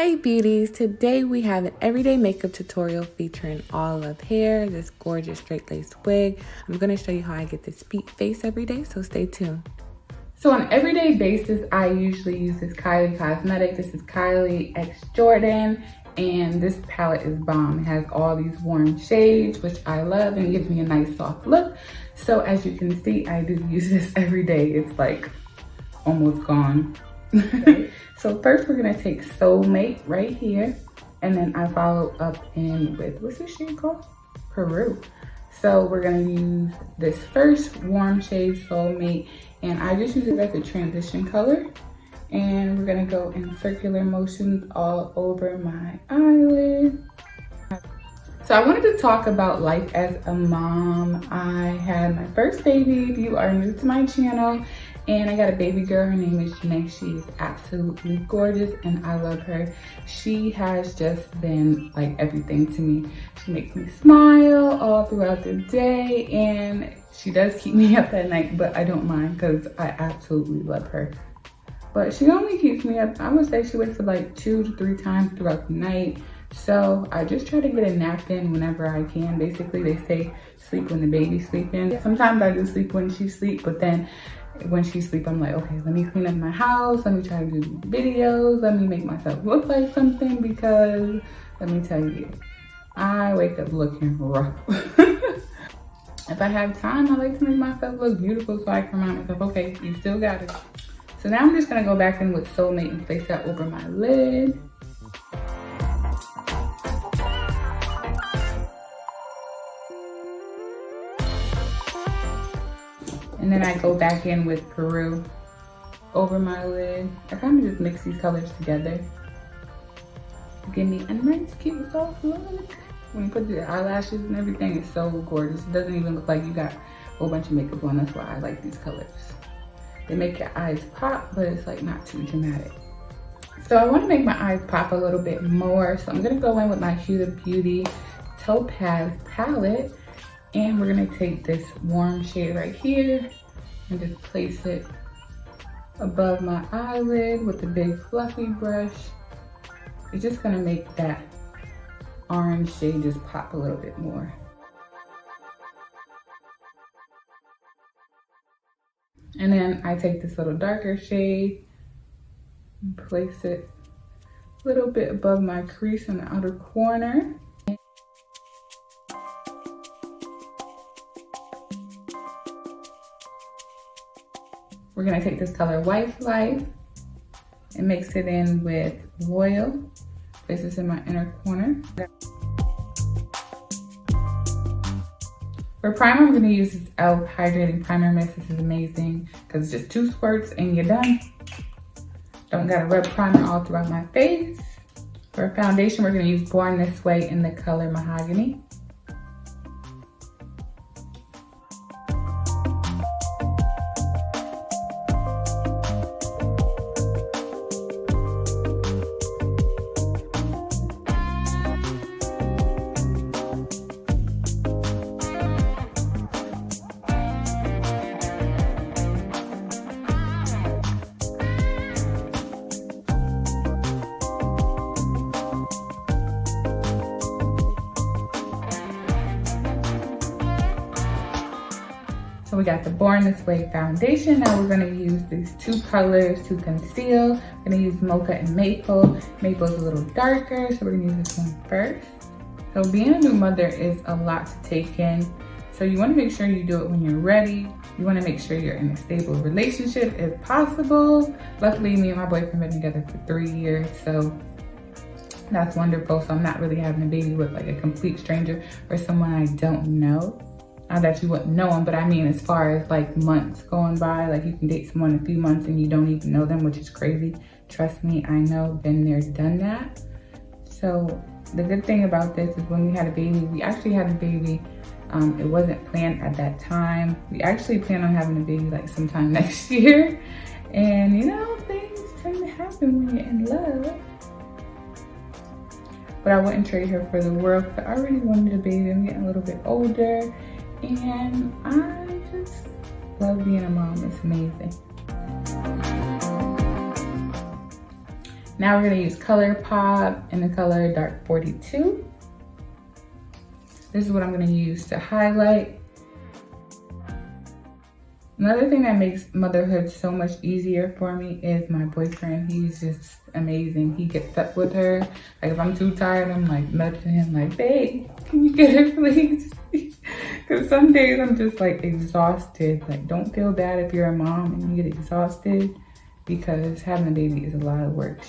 Hey beauties, today we have an everyday makeup tutorial featuring Allove hair, this gorgeous straight lace wig. I'm going to show you how I get this beat face every day, so stay tuned. So on an everyday basis, I usually use this Kylie cosmetic. This is Kylie X Jordan, and this palette is bomb. It has all these warm shades, which I love, and it gives me a nice soft look. So as you can see, I do use this every day. It's like almost gone. So first we're gonna take Soulmate right here, and then I follow up in with, what's this shade called? Peru. So we're gonna use this first warm shade, Soulmate, and I just use it as a transition color. And we're gonna go in circular motions all over my eyelid. So I wanted to talk about life as a mom. I had my first baby. If you are new to my channel, and I got a baby girl, her name is Janae. She is absolutely gorgeous and I love her. She has just been like everything to me. She makes me smile all throughout the day, and she does keep me up at night, but I don't mind because I absolutely love her. But she only keeps me up, I would say she wakes up like 2 to 3 times throughout the night. So I just try to get a nap in whenever I can. Basically, they say sleep when the baby's sleeping. Sometimes I do sleep when she sleeps, but then when she sleeps, I'm like, okay, let me clean up my house. Let me try to do videos. Let me make myself look like something, because let me tell you, I wake up looking rough. If I have time, I like to make myself look beautiful, so I can remind myself, okay, you still got it. So now I'm just gonna go back in with Soulmate and place that over my lid. And then I go back in with Peru over my lid. I kind of just mix these colors together to give me a nice, cute, soft look. When you put the eyelashes and everything, it's so gorgeous. It doesn't even look like you got a whole bunch of makeup on. That's why I like these colors. They make your eyes pop, but it's like not too dramatic. So I want to make my eyes pop a little bit more. So I'm going to go in with my Huda Beauty Topaz palette. And we're gonna take this warm shade right here and just place it above my eyelid with the big fluffy brush. It's just gonna make that orange shade just pop a little bit more. And then I take this little darker shade and place it a little bit above my crease in the outer corner. We're gonna take this color White Light and mix it in with Royal. Place this in my inner corner. For primer, I'm gonna use this Allove Hydrating Primer Mist. This is amazing because it's just 2 squirts and you're done. Don't gotta rub primer all throughout my face. For foundation, we're gonna use Born This Way in the color Mahogany. So we got the Born This Way foundation. Now we're gonna use these 2 colors to conceal. We're gonna use Mocha and Maple. Maple is a little darker, so we're gonna use this one first. So being a new mother is a lot to take in. So you wanna make sure you do it when you're ready. You wanna make sure you're in a stable relationship if possible. Luckily, me and my boyfriend have been together for 3 years, so that's wonderful. So I'm not really having a baby with like a complete stranger or someone I don't know. Not that you wouldn't know them, but I mean as far as like months going by, like you can date someone a few months and you don't even know them, which is crazy. Trust me, I know, been there, done that. So the good thing about this is when we had a baby, we actually had a baby. It wasn't planned at that time. We actually plan on having a baby like sometime next year. And you know, things tend to happen when you're in love. But I wouldn't trade her for the world because I already wanted a baby. I'm getting a little bit older. And I just love being a mom. It's amazing. Now we're gonna use ColourPop in the color Dark 42. This is what I'm gonna use to highlight. Another thing that makes motherhood so much easier for me is my boyfriend. He's just amazing. He gets up with her. Like if I'm too tired, I'm like nudging him like, babe, can you get her please? Because some days I'm just like exhausted. Like don't feel bad if you're a mom and you get exhausted, because having a baby is a lot of work.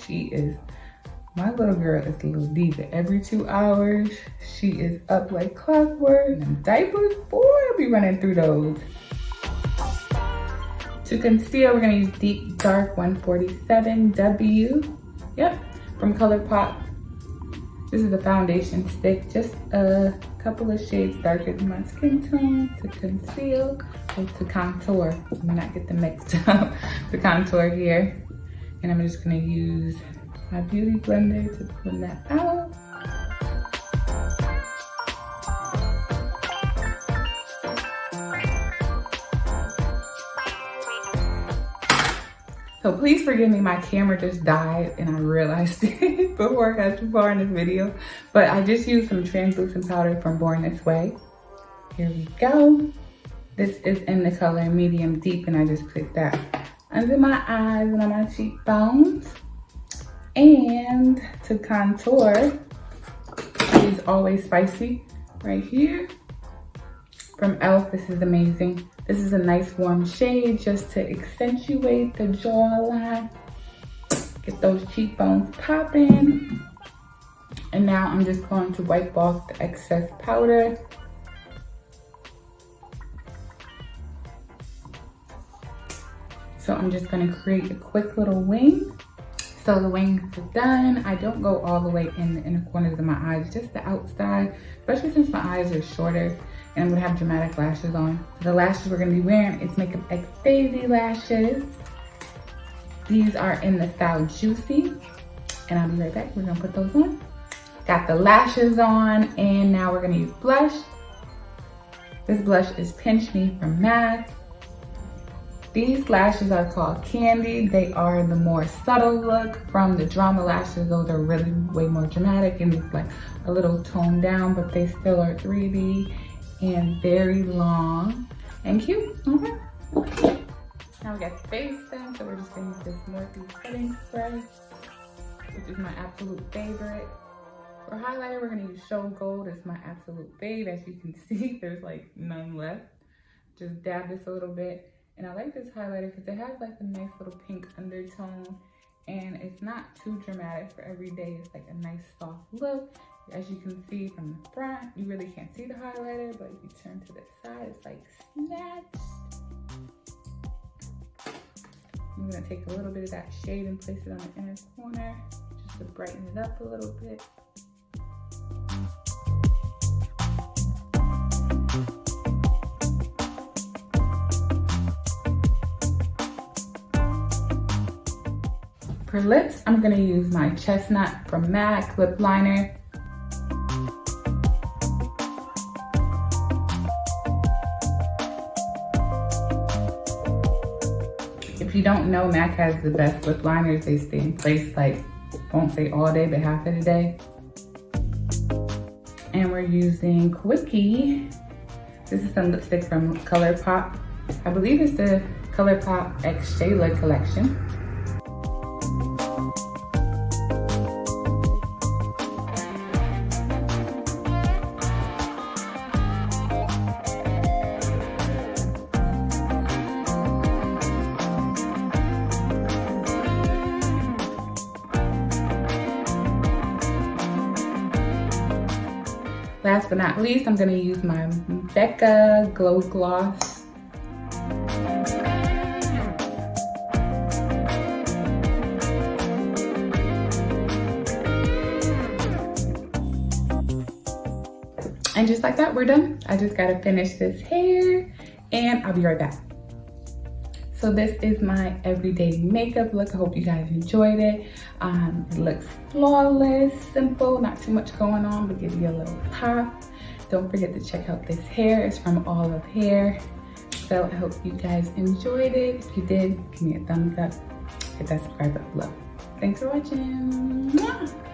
My little girl is a little diva. Every 2 hours, she is up like clockwork. And diapers, boy, I'll be running through those. To conceal, we're gonna use Deep Dark 147W. Yep, from ColourPop. This is the foundation stick, just a couple of shades darker than my skin tone to conceal or to contour. Let me not get them mixed up. To contour here. And I'm just gonna use my beauty blender to blend that out. So please forgive me, my camera just died and I realized it before I got too far in this video. But I just used some translucent powder from Born This Way. Here we go. This is in the color Medium Deep, and I just put that under my eyes and on my cheekbones. And to contour, is Always Spicy right here. From Allove, this is amazing. This is a nice warm shade just to accentuate the jawline. Get those cheekbones popping. And now I'm just going to wipe off the excess powder. So I'm just gonna create a quick little wing. So the wings are done. I don't go all the way in the inner corners of my eyes, just the outside, especially since my eyes are shorter and I'm gonna have dramatic lashes on. The lashes we're gonna be wearing is Makeup X Daisy lashes. These are in the style Juicy, and I'll be right back. We're gonna put those on. Got the lashes on, and now we're gonna use blush. This blush is Pinch Me from MAC. These lashes are called Candy. They are the more subtle look from the Drama lashes. Those are really way more dramatic and it's like a little toned down, but they still are 3D and very long and cute. Okay. Now we got the face done, so we're just gonna use this Morphe setting spray, which is my absolute favorite. For highlighter, we're gonna use Show Gold. It's my absolute fave. As you can see, there's like none left. Just dab this a little bit. And I like this highlighter because it has like a nice little pink undertone and it's not too dramatic for every day. It's like a nice soft look. As you can see from the front, you really can't see the highlighter, but if you turn to the side, it's like snatched. I'm gonna take a little bit of that shade and place it on the inner corner just to brighten it up a little bit. For lips, I'm gonna use my Chestnut from MAC lip liner. If you don't know, MAC has the best lip liners. They stay in place like, won't say all day, but half of the day. And we're using Quickie. This is some lipstick from ColourPop. I believe it's the ColourPop X Shayla collection. Last but not least, I'm gonna use my Becca Glow Gloss. And just like that, we're done. I just gotta finish this hair and I'll be right back. So this is my everyday makeup look. I hope you guys enjoyed it. It looks flawless, simple, not too much going on, but give you a little pop. Don't forget to check out this hair. It's from Allove Hair. So I hope you guys enjoyed it. If you did, give me a thumbs up. Hit that subscribe button below. Thanks for watching. Mwah!